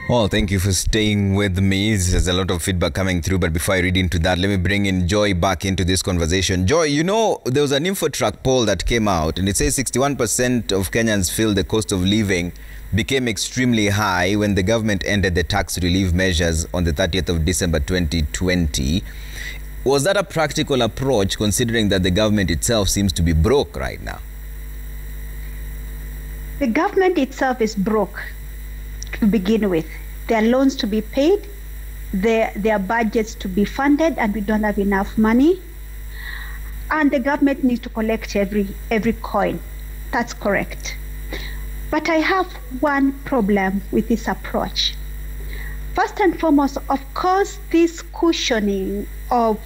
Well, thank you for staying with me. There's a lot of feedback coming through, but before I read into that, let me bring in Joy back into this conversation. Joy, you know, there was an Infotrack poll that came out, and it says 61% of Kenyans feel the cost of living became extremely high when the government ended the tax relief measures on the 30th of December 2020. Was that a practical approach, considering that the government itself seems to be broke right now? The government itself is broke to begin with. There are loans to be paid, there are budgets to be funded, and we don't have enough money. And the government needs to collect every coin. That's correct. But I have one problem with this approach. First and foremost, of course, this cushioning of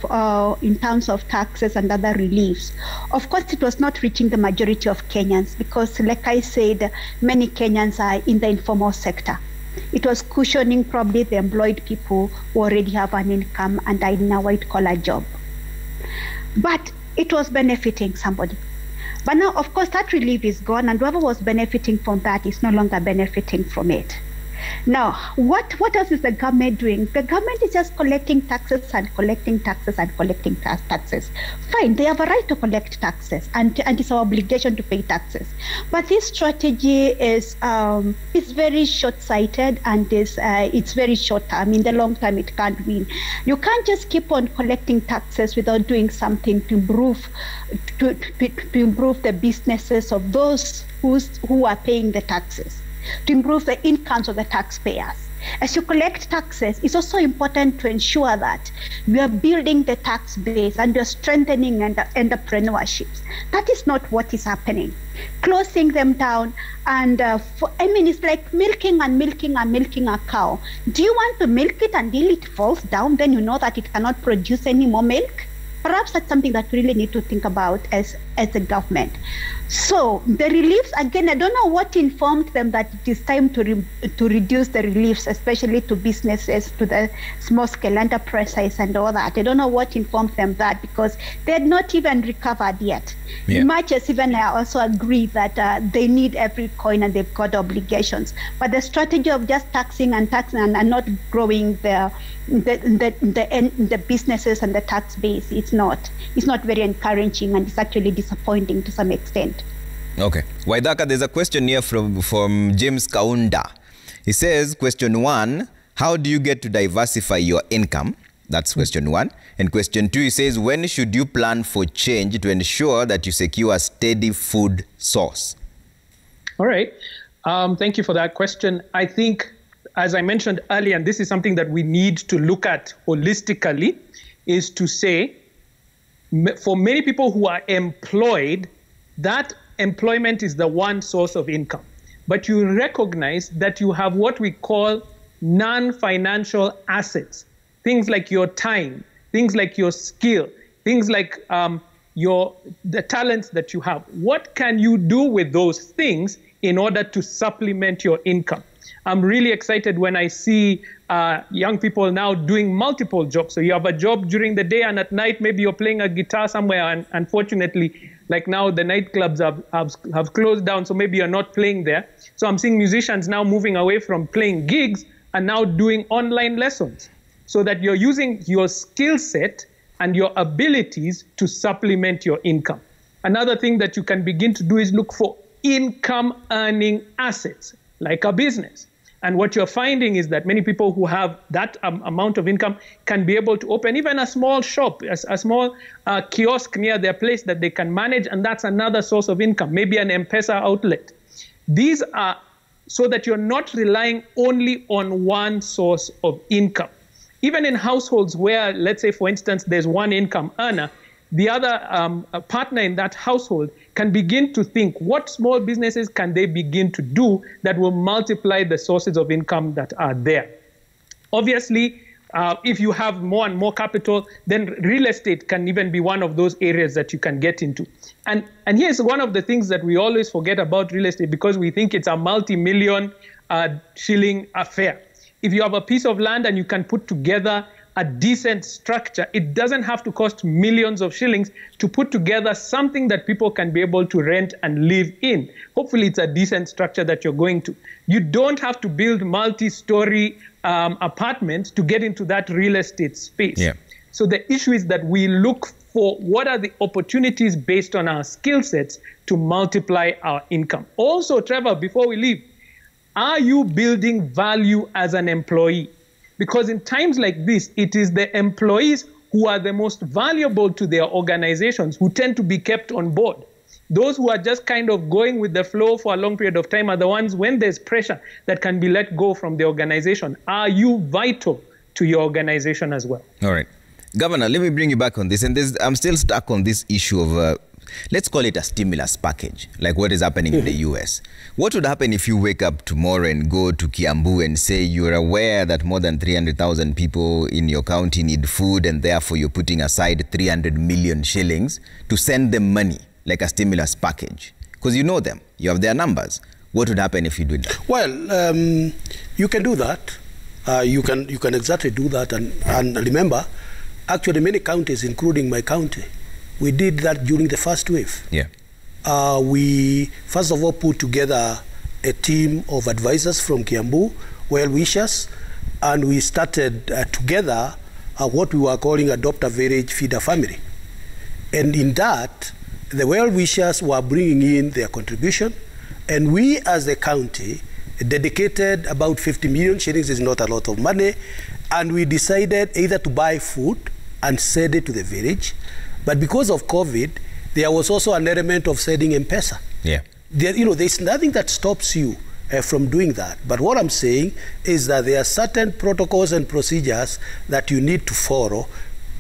in terms of taxes and other reliefs, of course, it was not reaching the majority of Kenyans because, like I said, many Kenyans are in the informal sector. It was cushioning probably the employed people who already have an income and are in a white-collar job. But it was benefiting somebody. But now, of course, that relief is gone, and whoever was benefiting from that is no longer benefiting from it. Now, what else is the government doing? The government is just collecting taxes and collecting taxes and collecting taxes. Fine, they have a right to collect taxes, and it's our obligation to pay taxes. But this strategy is very short-sighted, and it's very short-term. In the long term, it can't win. You can't just keep on collecting taxes without doing something to improve the businesses of those who are paying the taxes, to improve the incomes of the taxpayers. As you collect taxes, it's also important to ensure that you are building the tax base and you're strengthening entrepreneurships. That is not what is happening. Closing them down, and it's like milking a cow. Do you want to milk it until it falls down? Then you know that it cannot produce any more milk. Perhaps that's something that we really need to think about as a government. So the reliefs, again, I don't know what informed them that it is time to reduce the reliefs, especially to businesses, to the small-scale enterprises and all that. I don't know what informed them that, because they had not even recovered yet. Yeah. Much as even I also agree that they need every coin and they've got obligations. But the strategy of just taxing and not growing the businesses and the tax base, it's not very encouraging, and it's actually disappointing to some extent. Okay. Waidaka, there's a question here from James Kaunda. He says, question 1, how do you get to diversify your income? That's question 1. And question 2, he says, when should you plan for change to ensure that you secure a steady food source? All right. Thank you for that question. I think, as I mentioned earlier, and this is something that we need to look at holistically, is to say, for many people who are employed, that employment is the one source of income. But you recognize that you have what we call non-financial assets, things like your time, things like your skill, things like the talents that you have. What can you do with those things in order to supplement your income? I'm really excited when I see young people now doing multiple jobs. So you have a job during the day, and at night maybe you're playing a guitar somewhere, and unfortunately, like now the nightclubs have closed down, so maybe you're not playing there. So I'm seeing musicians now moving away from playing gigs and now doing online lessons, so that you're using your skill set and your abilities to supplement your income. Another thing that you can begin to do is look for income earning assets, like a business. And what you're finding is that many people who have that amount of income can be able to open even a small shop, a small kiosk near their place that they can manage, and that's another source of income, maybe an M-Pesa outlet. These are so that you're not relying only on one source of income. Even in households where, let's say, for instance, there's one income earner, the other partner in that household can begin to think, what small businesses can they begin to do that will multiply the sources of income that are there? Obviously, if you have more and more capital, then real estate can even be one of those areas that you can get into. And here's one of the things that we always forget about real estate, because we think it's a multi-million shilling affair. If you have a piece of land and you can put together a decent structure. It doesn't have to cost millions of shillings to put together something that people can be able to rent and live in. Hopefully it's a decent structure that you're going to. You don't have to build multi-story apartments to get into that real estate space. Yeah. So the issue is that we look for what are the opportunities based on our skill sets to multiply our income. Also, Trevor, before we leave, are you building value as an employee? Because in times like this, it is the employees who are the most valuable to their organizations who tend to be kept on board. Those who are just kind of going with the flow for a long period of time are the ones when there's pressure that can be let go from the organization. Are you vital to your organization as well? All right. Governor, let me bring you back on this. And I'm still stuck on this issue of, let's call it a stimulus package, like what is happening in the US. What would happen if you wake up tomorrow and go to Kiambu and say you're aware that more than 300,000 people in your county need food and therefore you're putting aside 300 million shillings to send them money, like a stimulus package? Because you know them, you have their numbers. What would happen if you did that? Well, you can do that. You can exactly do that. And remember, actually, many counties, including my county, we did that during the first wave. Yeah. We, first of all, put together a team of advisors from Kiambu, well-wishers, and we started together what we were calling Adopt a Village, Feed a Family. And in that, the well-wishers were bringing in their contribution, and we, as a county, dedicated about 50 million shillings, is not a lot of money, and we decided either to buy food and send it to the village. But because of COVID, there was also an element of sending M-Pesa. Yeah. There's nothing that stops you from doing that. But what I'm saying is that there are certain protocols and procedures that you need to follow.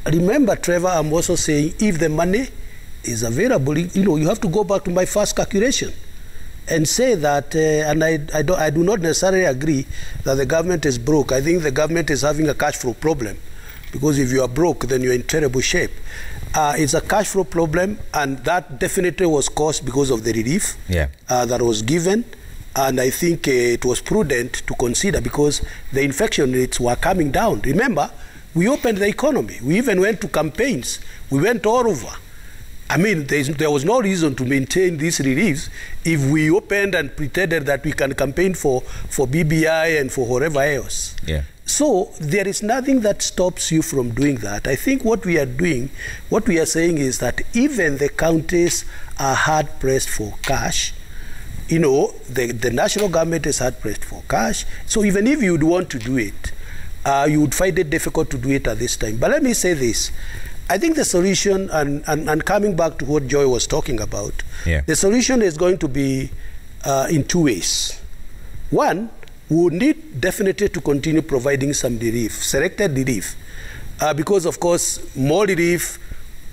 Remember, Trevor, I'm also saying if the money is available, you have to go back to my first calculation and say that, and I do not necessarily agree that the government is broke. I think the government is having a cash flow problem. Because if you are broke, then you're in terrible shape. It's a cash flow problem, and that definitely was caused because of the relief that was given. And I think it was prudent to consider because the infection rates were coming down. Remember, we opened the economy. We even went to campaigns. We went all over. I mean, there was no reason to maintain these reliefs if we opened and pretended that we can campaign for BBI and for whatever else. Yeah. So there is nothing that stops you from doing that. I think what we are doing, what we are saying is that even the counties are hard-pressed for cash. The national government is hard-pressed for cash. So even if you would want to do it, you would find it difficult to do it at this time. But let me say this. I think the solution, and coming back to what Joy was talking about, the solution is going to be in two ways. One, we would need definitely to continue providing some relief, selected relief, because of course, more relief,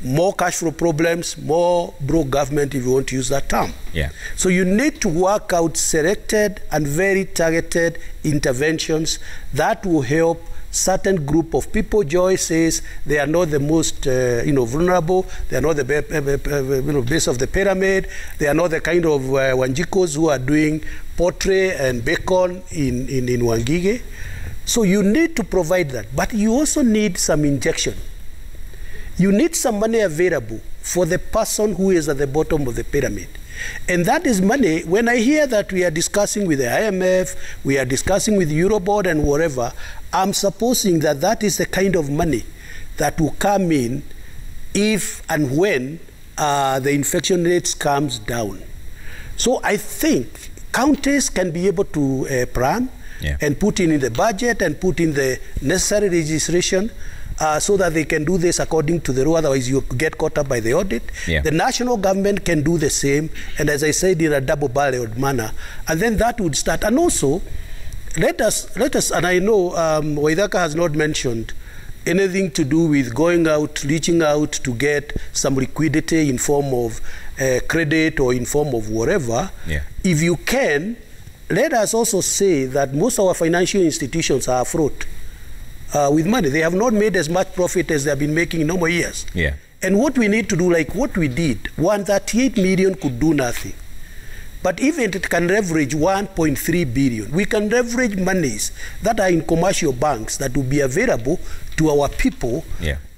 more cash flow problems, more broke government, if you want to use that term. Yeah. So you need to work out selected and very targeted interventions that will help certain group of people. Joy says they are not the most vulnerable. They are not the base of the pyramid. They are not the kind of Wanjikos who are doing poultry and bacon in Wangige. So you need to provide that. But you also need some injection. You need some money available for the person who is at the bottom of the pyramid. And that is money. When I hear that we are discussing with the IMF, we are discussing with Euroboard and whatever, I'm supposing that that is the kind of money that will come in if and when the infection rates comes down. So I think counties can be able to plan and put in the budget and put in the necessary registration so that they can do this according to the law, otherwise you get caught up by the audit. The national government can do the same, and as I said, in a double-barreled manner, and then that would start. And also, let us, and I know Waithaka has not mentioned anything to do with going out, reaching out to get some liquidity in form of credit or in form of whatever. If you can, let us also say that most of our financial institutions are afloat with money. They have not made as much profit as they have been making in normal years. And what we need to do, like what we did, 138 million could do nothing. But even it can leverage 1.3 billion, we can leverage monies that are in commercial banks that will be available to our people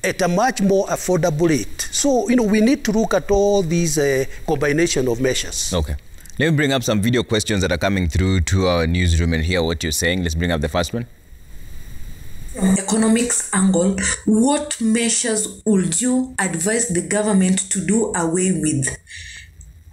at a much more affordable rate. So, we need to look at all these combination of measures. Okay. Let me bring up some video questions that are coming through to our newsroom and hear what you're saying. Let's bring up the first one. From economics angle, what measures would you advise the government to do away with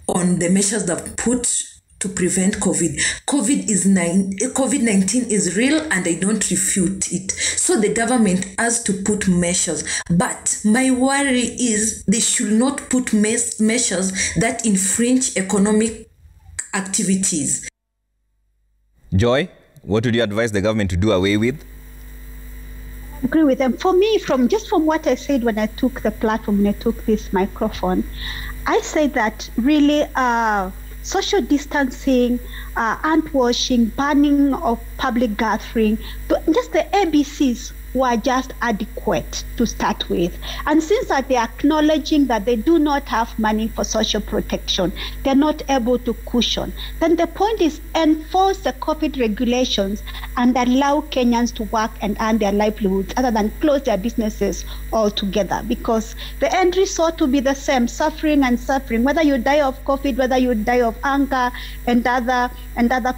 on the measures that put to prevent COVID? COVID-19 is real and I don't refute it. So the government has to put measures. But my worry is they should not put measures that infringe economic activities. Joy, what would you advise the government to do away with? I agree with them. For me, from what I said when I took the platform, when I took this microphone, I say that really social distancing, hand washing, banning of public gathering, just the ABCs were just adequate to start with. And since that they're acknowledging that they do not have money for social protection, they're not able to cushion, then the point is enforce the COVID regulations and allow Kenyans to work and earn their livelihoods other than close their businesses altogether, because the end result will be the same, suffering and suffering, whether you die of COVID, whether you die of anger and other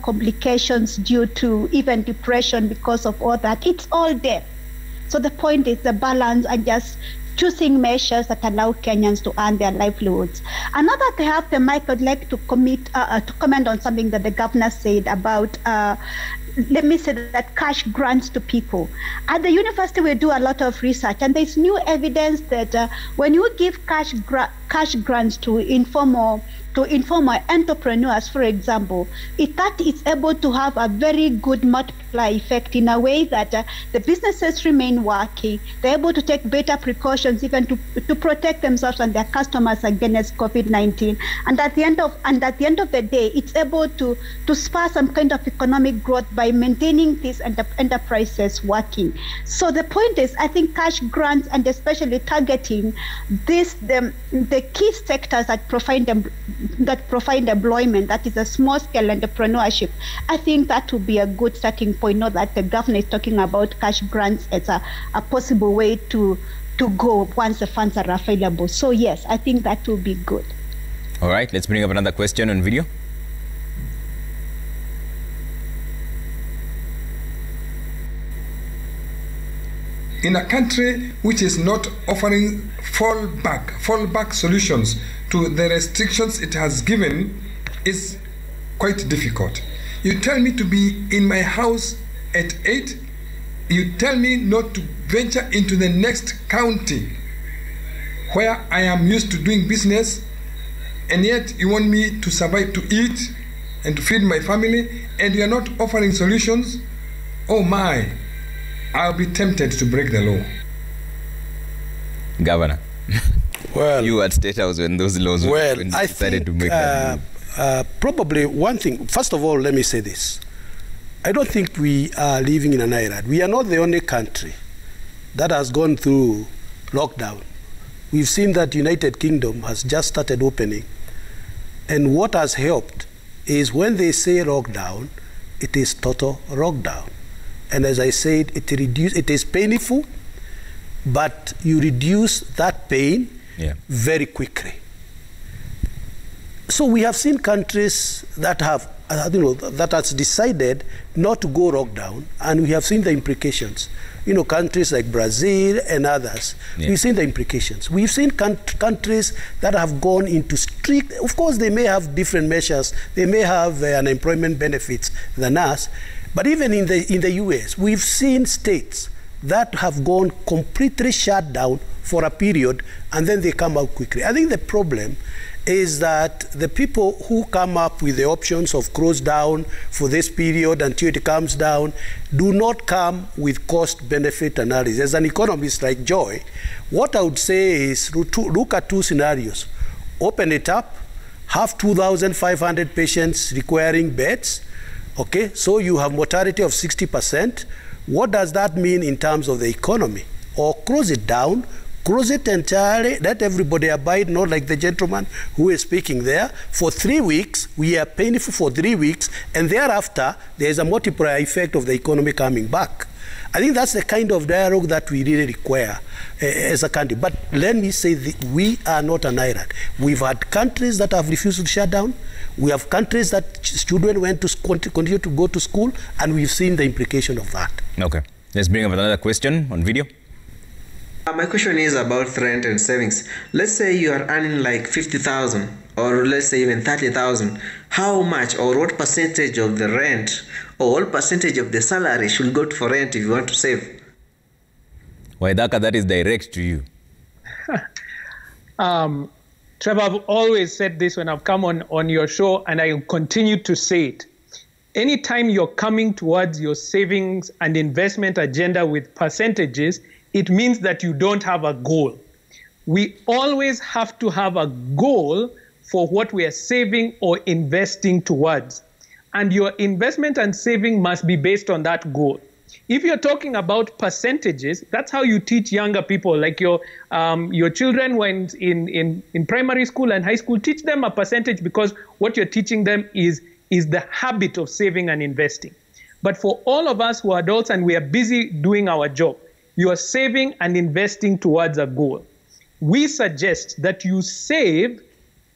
complications due to even depression because of all that. It's all there. So the point is the balance and just choosing measures that allow Kenyans to earn their livelihoods. Another, I have the mic, I'd like to comment on something that the governor said about, let me say that cash grants to people. At the university, we do a lot of research, and there's new evidence that when you give cash grants to informal entrepreneurs, for example, that is able to have a very good multiplier effect in a way that the businesses remain working. They're able to take better precautions even to protect themselves and their customers against COVID-19. And at the end of the day, it's able to spur some kind of economic growth by maintaining these enterprises working. So the point is, I think cash grants and especially targeting the key sectors that provide employment, that is a small-scale entrepreneurship, I think that would be a good starting point. Not that the government is talking about cash grants as a possible way to go once the funds are available. So yes, I think that will be good. All right, let's bring up another question on video. In a country which is not offering fallback solutions to the restrictions it has given, is quite difficult. You tell me to be in my house at 8, you tell me not to venture into the next county where I am used to doing business, and yet you want me to survive, to eat and to feed my family, and you are not offering solutions. Oh my, I'll be tempted to break the law. Governor, well, you at State House when those laws were decided to make that law. Probably one thing, first of all, let me say this. I don't think we are living in an island. We are not the only country that has gone through lockdown. We've seen that United Kingdom has just started opening. And what has helped is when they say lockdown, it is total lockdown. And as I said, it is painful, but you reduce that pain very quickly. So we have seen countries that have, that has decided not to go lockdown, and we have seen the implications. Countries like Brazil and others, we've seen the implications. We've seen countries that have gone into strict, of course they may have different measures, they may have unemployment benefits than us, but even in the US, we've seen states that have gone completely shut down for a period, and then they come out quickly. I think the problem is that the people who come up with the options of close down for this period until it comes down do not come with cost-benefit analysis. As an economist like Joy, what I would say is look at two scenarios. Open it up, have 2,500 patients requiring beds, okay? So you have mortality of 60%. What does that mean in terms of the economy? Or close it down, close it entirely, let everybody abide, not like the gentleman who is speaking there. For 3 weeks, we are painful for 3 weeks, and thereafter, there is a multiplier effect of the economy coming back. I think that's the kind of dialogue that we really require as a country. But let me say, we are not an island. We've had countries that have refused to shut down. We have countries that children went to continue to go to school, and we've seen the implication of that. Okay. Let's bring up another question on video. My question is about rent and savings. Let's say you are earning like 50,000 or let's say even 30,000. How much or what percentage of the rent or what percentage of the salary should go for rent if you want to save? Waidaka, that is direct to you. Trevor, I've always said this when I've come on your show, and I continue to say it. Anytime you're coming towards your savings and investment agenda with percentages, it means that you don't have a goal. We always have to have a goal for what we are saving or investing towards. And your investment and saving must be based on that goal. If you're talking about percentages, that's how you teach younger people, like your children when in primary school and high school, teach them a percentage, because what you're teaching them is the habit of saving and investing. But for all of us who are adults and we are busy doing our job, you are saving and investing towards a goal. We suggest that you save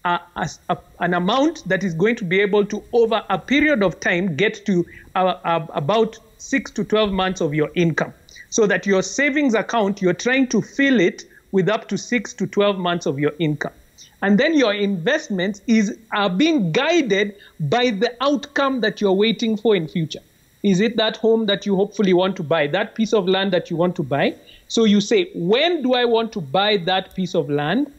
an amount that is going to be able to, over a period of time, get to about 6 to 12 months of your income. So that your savings account, you're trying to fill it with up to 6 to 12 months of your income. And then your investments are being guided by the outcome that you're waiting for in future. Is it that home that you hopefully want to buy, that piece of land that you want to buy? So you say, when do I want to buy that piece of land?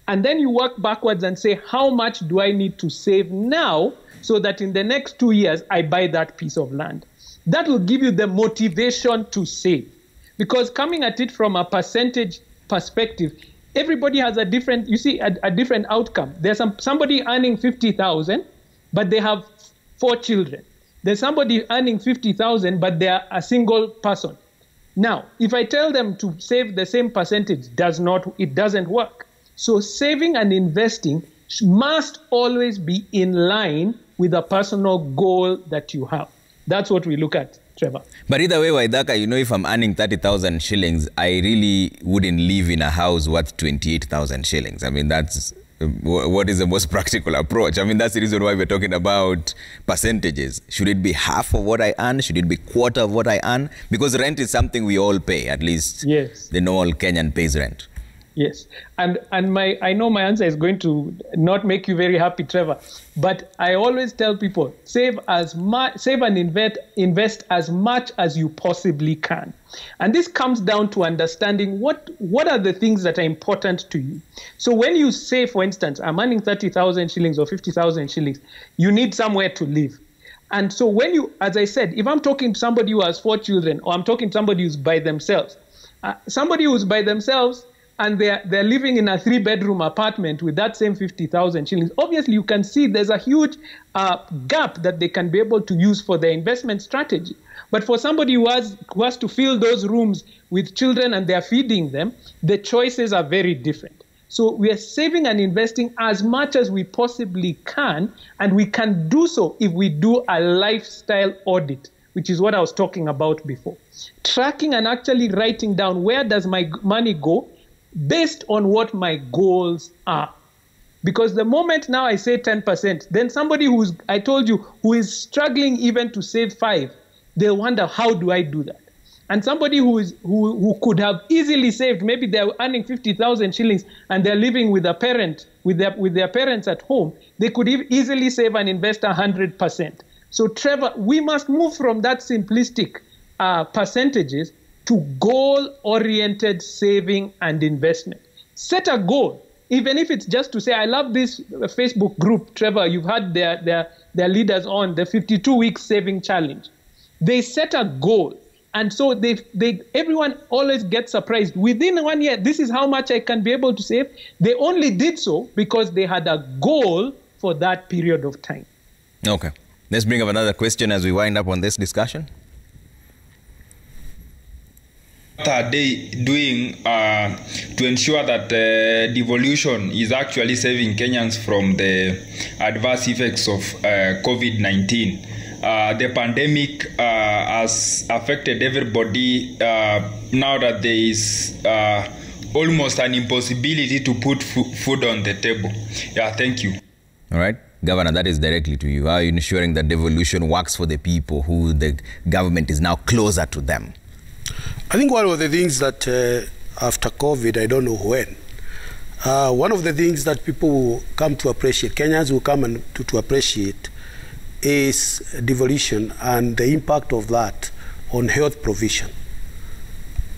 And then you work backwards and say, how much do I need to save now so that in the next 2 years I buy that piece of land? That will give you the motivation to save. Because coming at it from a percentage perspective, everybody has a different, you see, a different outcome. There's somebody earning 50,000, but they have 4 children. There's somebody earning 50,000, but they are a single person. Now, if I tell them to save the same percentage, it doesn't work. So saving and investing must always be in line with a personal goal that you have. That's what we look at, Trevor. But either way, Waidaka, you know, if I'm earning 30,000 shillings, I really wouldn't live in a house worth 28,000 shillings. I mean, that's what is the most practical approach. I mean, that's the reason why we're talking about percentages. Should it be half of what I earn? Should it be quarter of what I earn? Because rent is something we all pay, at least. Yes. The normal Kenyan pays rent. Yes, and I know my answer is going to not make you very happy, Trevor, but I always tell people, save and invest as much as you possibly can. And this comes down to understanding what are the things that are important to you. So when you say, for instance, I'm earning 30,000 shillings or 50,000 shillings, you need somewhere to live. And so when you, as I said, if I'm talking to somebody who has 4 children, or I'm talking to somebody who's by themselves, and they're living in a 3-bedroom apartment with that same 50,000 shillings, obviously you can see there's a huge gap that they can be able to use for their investment strategy. But for somebody who has to fill those rooms with children and they're feeding them, the choices are very different. So we are saving and investing as much as we possibly can, and we can do so if we do a lifestyle audit, which is what I was talking about before. Tracking and actually writing down, where does my money go based on what my goals are. Because the moment now I say 10%, then somebody who is struggling even to save 5, they'll wonder, how do I do that? And somebody who could have easily saved, maybe they're earning 50,000 shillings and they're living with a parent, with their parents at home, they could easily save and invest 100%. So Trevor, we must move from that simplistic percentages to goal-oriented saving and investment. Set a goal, even if it's just to say, I love this Facebook group, Trevor, you've had their leaders on, the 52-week saving challenge. They set a goal, and so everyone always gets surprised. Within 1 year, this is how much I can be able to save. They only did so because they had a goal for that period of time. Okay. Let's bring up another question as we wind up on this discussion. are they doing to ensure that devolution is actually saving Kenyans from the adverse effects of COVID-19? The pandemic has affected everybody now that there is almost an impossibility to put food on the table. Yeah, thank you. All right. Governor, that is directly to you. How are you ensuring that devolution works for the people who the government is now closer to them? I think one of the things that after COVID, I don't know when, one of the things that people will come to appreciate, Kenyans will come to appreciate, is devolution and the impact of that on health provision.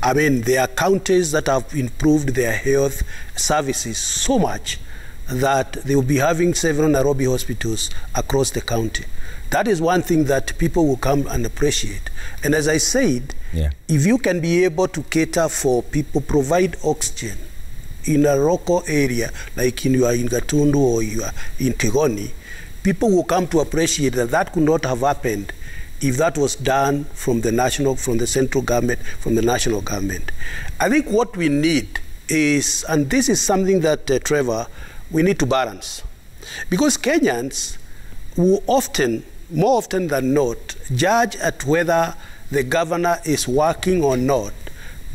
I mean, there are counties that have improved their health services so much that they will be having several Nairobi hospitals across the county. That is one thing that people will come and appreciate. And as I said, if you can be able to cater for people, provide oxygen in a local area, like you are in Gatundu or you are in Tigoni, people will come to appreciate that that could not have happened if that was done from the central government, from the national government. I think what we need is, and this is something that, Trevor, we need to balance. Because Kenyans will often, more often than not, judge at whether the governor is working or not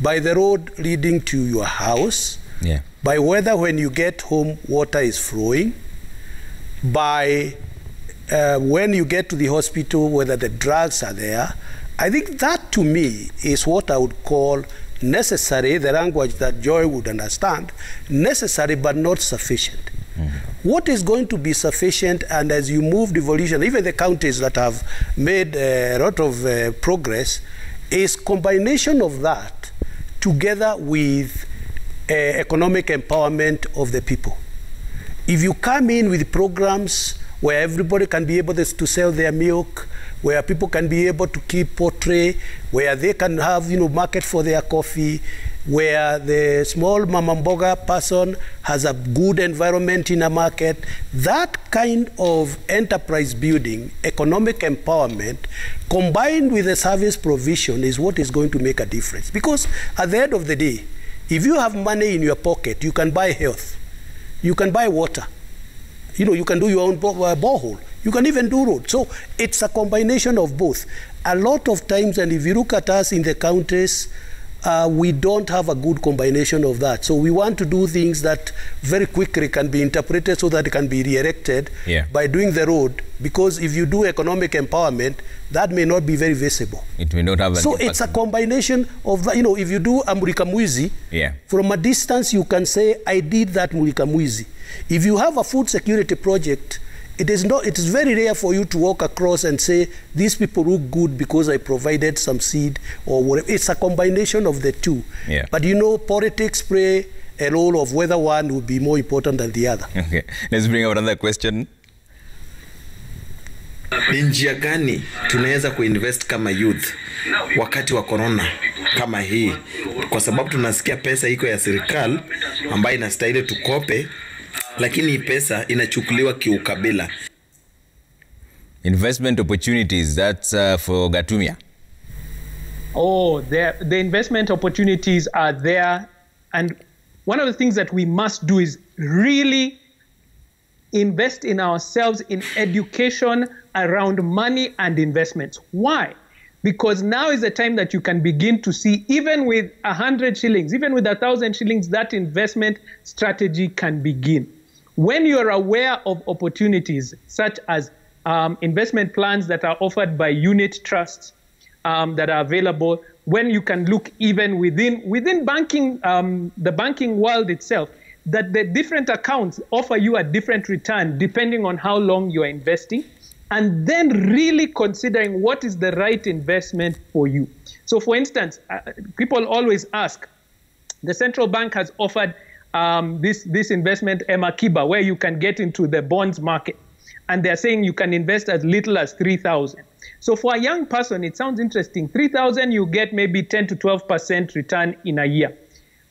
by the road leading to your house, by whether when you get home water is flowing, by when you get to the hospital whether the drugs are there. I think that to me is what I would call necessary, the language that Joy would understand, necessary but not sufficient. What is going to be sufficient, and as you move devolution, even the counties that have made a lot of progress, is combination of that together with economic empowerment of the people. If you come in with programs where everybody can be able to sell their milk, where people can be able to keep poultry, where they can have, market for their coffee, where the small mama mboga person has a good environment in a market, that kind of enterprise building, economic empowerment, combined with the service provision is what is going to make a difference. Because at the end of the day, if you have money in your pocket, you can buy health, you can buy water, you can do your own borehole, you can even do roads. So it's a combination of both. A lot of times, and if you look at us in the counties, we don't have a good combination of that. So we want to do things that very quickly can be interpreted so that it can be re-erected by doing the road, because if you do economic empowerment, that may not be very visible. It may not have an So impact. it's a combination of, if you do a Murikamwizi, from a distance you can say, I did that Murikamwizi. If you have a food security project, it is very rare for you to walk across and say, these people look good because I provided some seed or whatever. It's a combination of the two. But politics play a role of whether one will be more important than the other. Okay, let's bring out another question. Ni njia gani tunaweza kuinvest kama youth wakati wa corona kama hii? Kwa sababu tunasikia pesa iko ya serikali ambayo inastahili tukope, lakini pesa inachukuliwa kiukabila. Investment opportunities, that's for Gatumia. Oh, the investment opportunities are there. And one of the things that we must do is really invest in ourselves in education around money and investments. Why? Because now is the time that you can begin to see, even with 100 shillings, even with 1,000 shillings, that investment strategy can begin. When you're aware of opportunities such as investment plans that are offered by unit trusts that are available, when you can look even within banking, the banking world itself, that the different accounts offer you a different return depending on how long you are investing, and then really considering what is the right investment for you. So for instance, people always ask, the central bank has offered this investment Emakiba, where you can get into the bonds market. And they're saying you can invest as little as 3,000. So for a young person, it sounds interesting. 3,000, you get maybe 10 to 12% return in a year.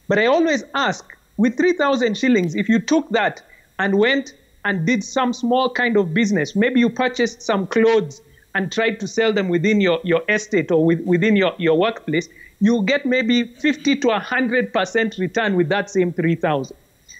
But I always ask, with 3,000 shillings, if you took that and went and did some small kind of business, maybe you purchased some clothes and tried to sell them within your estate or within your workplace, you get maybe 50 to 100% return with that same 3,000.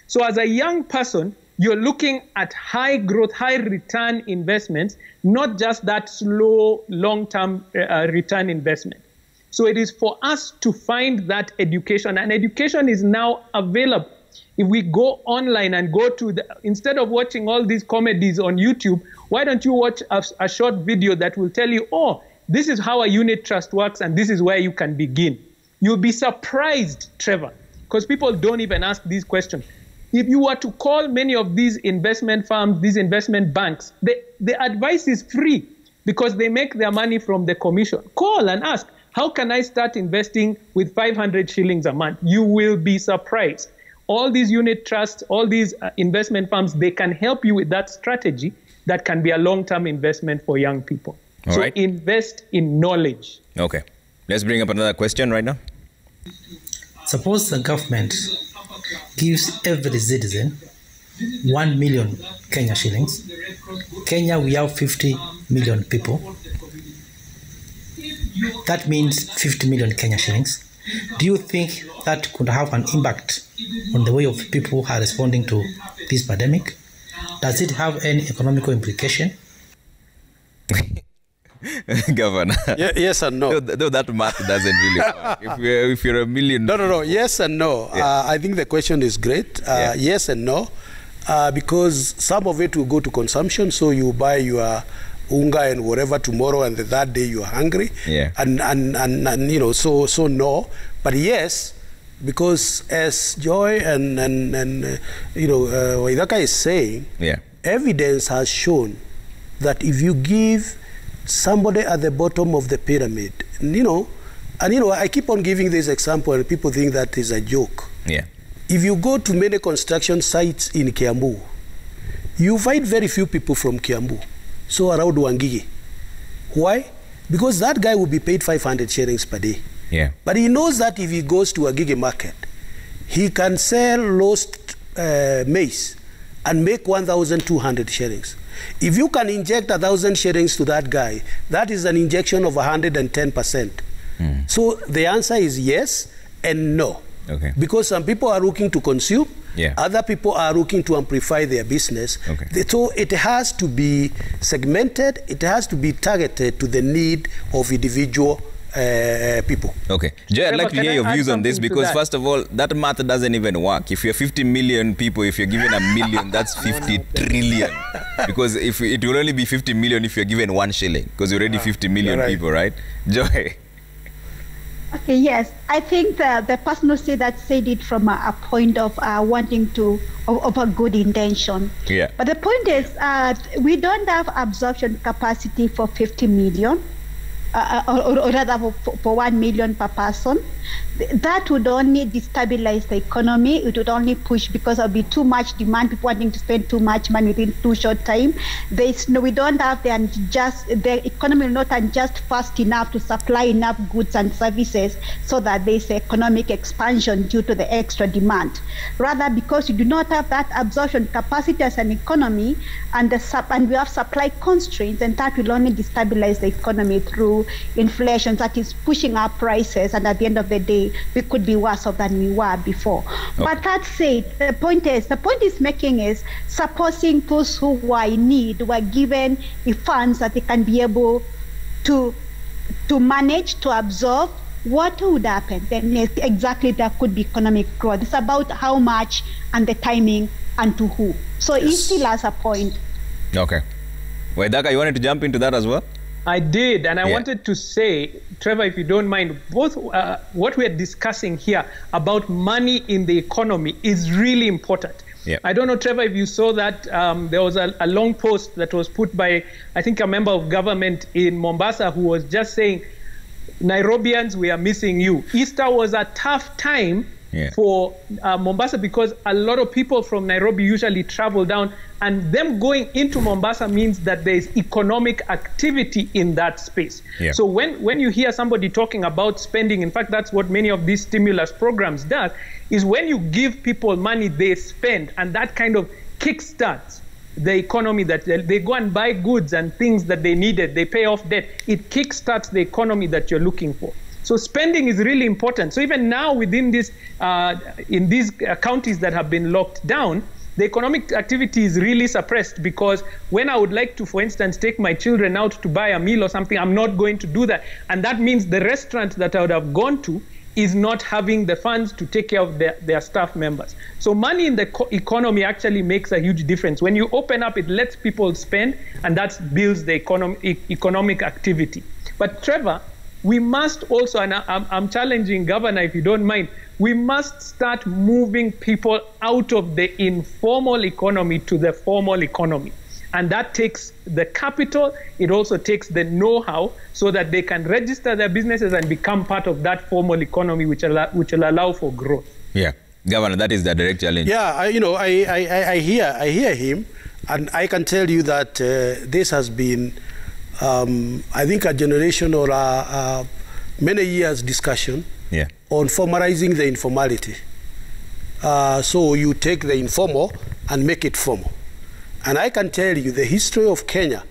So as a young person, you're looking at high growth, high return investments, not just that slow, long-term return investment. So it is for us to find that education, and education is now available. If we go online and go to instead of watching all these comedies on YouTube, why don't you watch a short video that will tell you, oh, this is how a unit trust works and this is where you can begin. You'll be surprised, Trevor, because people don't even ask these questions. If you were to call many of these investment firms, these investment banks, the advice is free because they make their money from the commission. Call and ask, how can I start investing with 500 shillings a month? You will be surprised. All these unit trusts, all these investment firms, they can help you with that strategy that can be a long-term investment for young people. All right. Invest in knowledge. Okay. Let's bring up another question right now. Suppose the government gives every citizen 1 million Kenya shillings. Kenya, we have 50 million people. That means 50 million Kenya shillings. Do you think that could have an impact on the way of people who are responding to this pandemic? Does it have any economical implication? Governor. Yes and no. Though that math doesn't really work. If you're a million... No. Yes and no. Yeah. I think the question is great. Yes and no. Because some of it will go to consumption. So you buy your unga and whatever tomorrow, and the third day you're hungry. Yeah. And you know, so no. But yes, because as Joy and you know, Waithaka is saying, evidence has shown that if you give somebody at the bottom of the pyramid, you know, and you know, I keep on giving this example and people think that is a joke. Yeah. If you go to many construction sites in Kiambu, you find very few people from Kiambu, so around Wangigi. Why? Because that guy will be paid 500 shillings per day. Yeah. But he knows that if he goes to a Wangigi market, he can sell lost maize and make 1,200 shillings. If you can inject 1,000 shillings to that guy, that is an injection of 110%. So the answer is yes and no. Okay. Because some people are looking to consume, other people are looking to amplify their business. Okay. So it has to be segmented, it has to be targeted to the need of individual people. Okay. Jay, I'd like to hear your views on this because, first of all, that math doesn't even work. If you're 50 million people, if you're given a million, that's 50 trillion. Because if it will only be 50 million if you're given 1 shilling, because you're already 50 million people, right? Joy. Okay, yes. I think the person who said it from a point of wanting to, of a good intention. Yeah. But the point is, we don't have absorption capacity for 50 million. Or rather for 1 million per person. That would only destabilize the economy. It would only push because there will be too much demand, people wanting to spend too much money within too short time. We don't have the economy will not adjust fast enough to supply enough goods and services so that there is economic expansion due to the extra demand. Rather, because you do not have that absorption capacity as an economy, and we have supply constraints, and that will only destabilize the economy through inflation that is pushing up prices, and at the end of the day we could be worse off than we were before. But that said, the point is making is supposing those who were in need were given the funds that they can be able to manage to absorb, what would happen? Then exactly there could be economic growth. It's about how much and the timing and to who. So he still has a point. Okay. Waithaka, you wanted to jump into that as well? I did, and I wanted to say, Trevor, if you don't mind, both what we're discussing here about money in the economy is really important. Yeah. I don't know, Trevor, if you saw that there was a long post that was put by, I think, a member of government in Mombasa who was just saying, Nairobians, we are missing you. Easter was a tough time for Mombasa because a lot of people from Nairobi usually travel down, and them going into Mombasa means that there is economic activity in that space. Yeah. So when you hear somebody talking about spending, in fact, that's what many of these stimulus programs does, is when you give people money, they spend, and that kind of kickstarts the economy, that they go and buy goods and things that they needed, they pay off debt. It kickstarts the economy that you're looking for. So spending is really important. So even now within this, in these counties that have been locked down, the economic activity is really suppressed, because when I would like to, for instance, take my children out to buy a meal or something, I'm not going to do that. And that means the restaurant that I would have gone to is not having the funds to take care of their staff members. So money in the economy actually makes a huge difference. When you open up, it lets people spend, and that builds the economic activity. But Trevor, we must also, and I'm challenging Governor, if you don't mind, we must start moving people out of the informal economy to the formal economy. And that takes the capital, it also takes the know-how, so that they can register their businesses and become part of that formal economy, which will allow for growth. Yeah, Governor, that is the direct challenge. Yeah, I hear him, and I can tell you that this has been, I think, a generation or many years discussion on formalizing the informality. So you take the informal and make it formal. And I can tell you the history of Kenya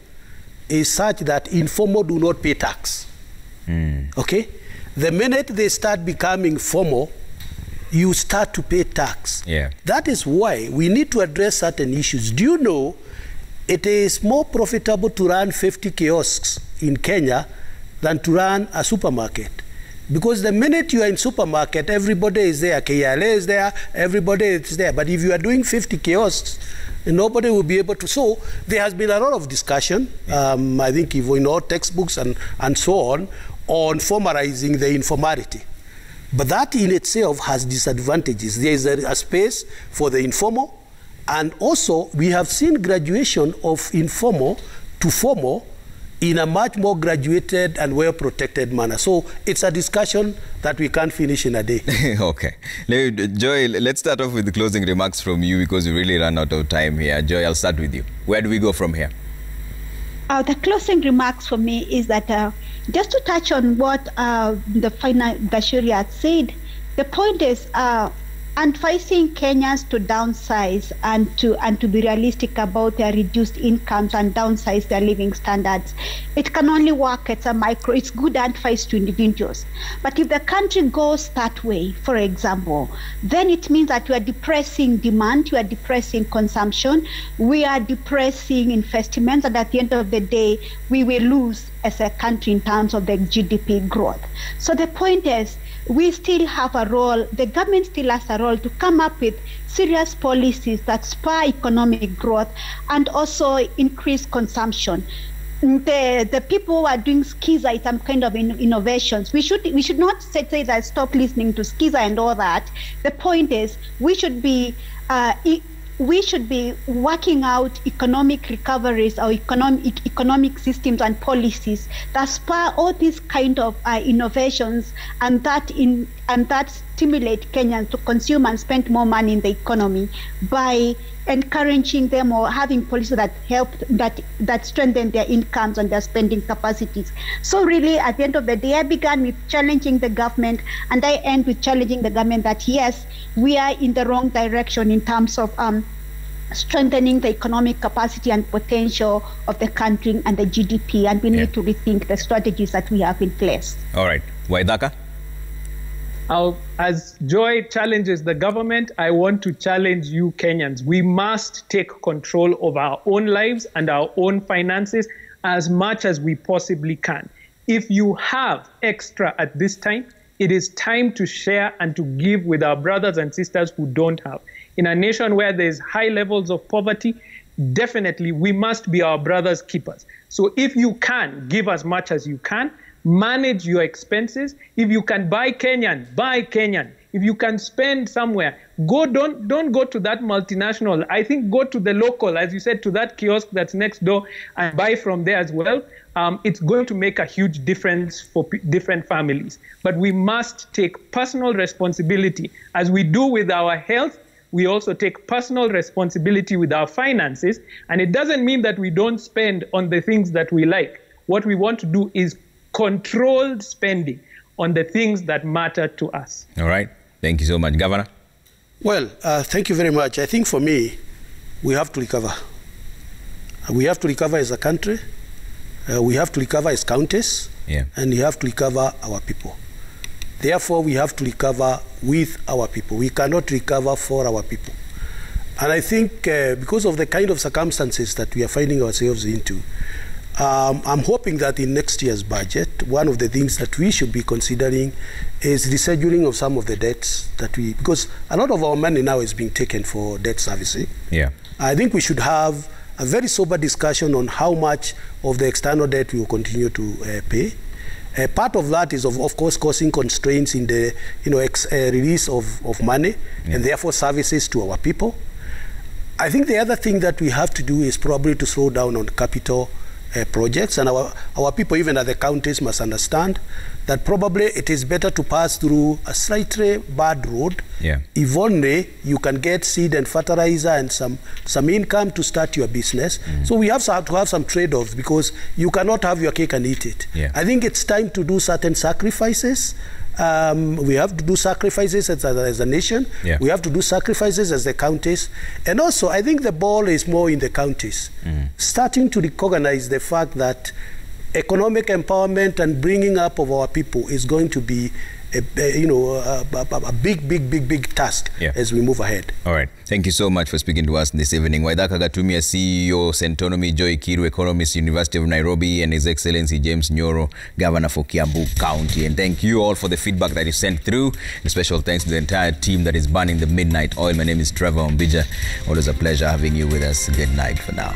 is such that informal do not pay tax. Okay? The minute they start becoming formal, you start to pay tax. Yeah. That is why we need to address certain issues. Do you know it is more profitable to run 50 kiosks in Kenya than to run a supermarket? Because the minute you are in supermarket, everybody is there. KLA is there, everybody is there. But if you are doing 50 kiosks, nobody will be able to. So there has been a lot of discussion, I think, in all textbooks and so on formalizing the informality. But that in itself has disadvantages. There is a space for the informal, and also we have seen graduation of informal to formal in a much more graduated and well-protected manner. So it's a discussion that we can't finish in a day. Okay. Joy, let's start off with the closing remarks from you, because we really ran out of time here. Joy, I'll start with you. Where do we go from here? The closing remarks for me is that just to touch on what the final Gashuri had said, the point is advising Kenyans to downsize and to be realistic about their reduced incomes and downsize their living standards. It can only work at a micro. It's good advice to individuals. But if the country goes that way, for example, then it means that we are depressing demand, we are depressing consumption, we are depressing investments, and at the end of the day, we will lose as a country in terms of the GDP growth. So the point is, we still have a role, the government still has a role to come up with serious policies that spur economic growth and also increase consumption. The people who are doing Skiza, some kind of innovations, we should not say that stop listening to Skiza and all that. The point is, we should be working out economic recoveries or economic systems and policies that spur all these kind of innovations and that stimulate Kenyans to consume and spend more money in the economy by encouraging them or having policies that help that strengthen their incomes and their spending capacities. So really, at the end of the day, I began with challenging the government, and I end with challenging the government that yes, we are in the wrong direction in terms of strengthening the economic capacity and potential of the country and the GDP, and we need to rethink the strategies that we have in place. All right. Waithaka? As Joy challenges the government, I want to challenge you Kenyans. We must take control of our own lives and our own finances as much as we possibly can. If you have extra at this time, it is time to share and to give with our brothers and sisters who don't have. In a nation where there's high levels of poverty, definitely we must be our brothers' keepers. So if you can, give as much as you can. Manage your expenses. If you can buy Kenyan, buy Kenyan. If you can spend somewhere, don't go to that multinational. I think go to the local, as you said, to that kiosk that's next door and buy from there as well. It's going to make a huge difference for different families. But we must take personal responsibility. As we do with our health, we also take personal responsibility with our finances. And it doesn't mean that we don't spend on the things that we like. What we want to do is controlled spending on the things that matter to us. All right. Thank you so much. Governor? Well, thank you very much. I think for me, we have to recover. We have to recover as a country. We have to recover as counties. Yeah. And we have to recover our people. Therefore, we have to recover with our people. We cannot recover for our people. And I think because of the kind of circumstances that we are finding ourselves into, I'm hoping that in next year's budget, one of the things that we should be considering is rescheduling of some of the debts that because a lot of our money now is being taken for debt servicing. Yeah. I think we should have a very sober discussion on how much of the external debt we will continue to pay. Part of that is, of course, causing constraints in the release of money and therefore services to our people. I think the other thing that we have to do is probably to slow down on capital projects, and our people, even at the counties, must understand that probably it is better to pass through a slightly bad road if only you can get seed and fertilizer and some income to start your business. So we have to have some trade-offs, because you cannot have your cake and eat it. I think it's time to do certain sacrifices. We have to do sacrifices as a nation. We have to do sacrifices as the counties. And also, I think the ball is more in the counties, starting to recognize the fact that economic empowerment and bringing up of our people is going to be a big task as we move ahead. All right. Thank you so much for speaking to us this evening. Waithaka Gatumia, CEO, Centonomy, Joy Kiru, Economist, University of Nairobi, and His Excellency James Nyoro, Governor for Kiambu County. And thank you all for the feedback that you sent through. And special thanks to the entire team that is burning the midnight oil. My name is Trevor Ombija. Always a pleasure having you with us. Good night for now.